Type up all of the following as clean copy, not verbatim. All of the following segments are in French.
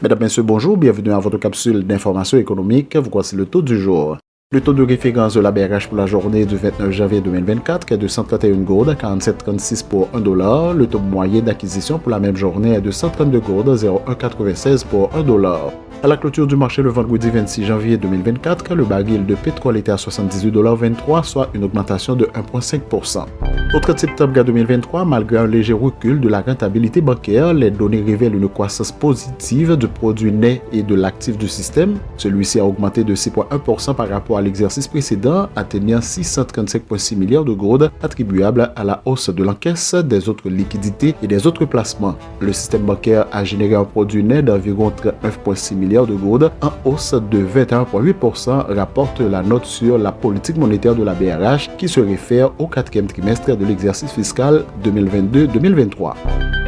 Mesdames, Messieurs, bonjour, bienvenue à votre capsule d'information économique. Voici le taux du jour. Le taux de référence de la BRH pour la journée du 29 janvier 2024 est de 131 gourdes à 47,36 pour 1 dollar. Le taux moyen d'acquisition pour la même journée est de 132 gourdes à 0,196 pour 1 dollar. À la clôture du marché le vendredi 26 janvier 2024, le baril de pétrole était à 78,23 $, soit une augmentation de 1,5%. Au 30 septembre 2023, malgré un léger recul de la rentabilité bancaire, les données révèlent une croissance positive du produit net et de l'actif du système. Celui-ci a augmenté de 6,1% par rapport à l'exercice précédent, atteignant 635,6 milliards de gourdes, attribuables à la hausse de l'encaisse, des autres liquidités et des autres placements. Le système bancaire a généré un produit net d'environ 39,6 milliards de gourdes, en hausse de 21,8%, rapporte la note sur la politique monétaire de la BRH qui se réfère au quatrième trimestre de l'exercice fiscal 2022-2023.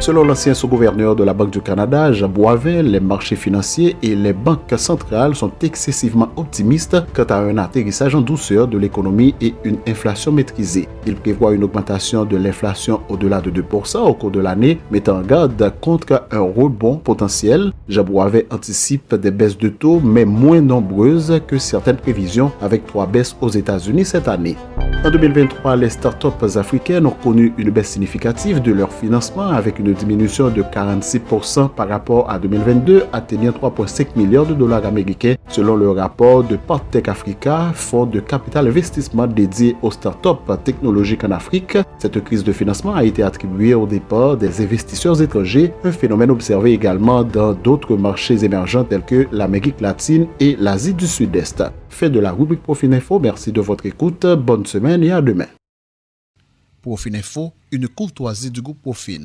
Selon l'ancien sous-gouverneur de la Banque du Canada, Jean Boivin, les marchés financiers et les banques centrales sont excessivement optimistes quant à un atterrissage en douceur de l'économie et une inflation maîtrisée. Il prévoit une augmentation de l'inflation au-delà de 2% au cours de l'année, mettant en garde contre un rebond potentiel. Jean Boivin anticipe des baisses de taux, mais moins nombreuses que certaines prévisions, avec 3 baisses aux États-Unis cette année. En 2023, les startups africaines ont connu une baisse significative de leur financement avec une diminution de 46% par rapport à 2022, atteignant 3,5 milliards de dollars américains selon le rapport de Partech Africa, fonds de capital investissement dédié aux startups technologiques en Afrique. Cette crise de financement a été attribuée au départ des investisseurs étrangers, un phénomène observé également dans d'autres marchés émergents tels que l'Amérique latine et l'Asie du Sud-Est. Fin de la rubrique Profininfo, merci de votre écoute, bonne semaine et à demain. Profininfo, une courtoisie du groupe Profin.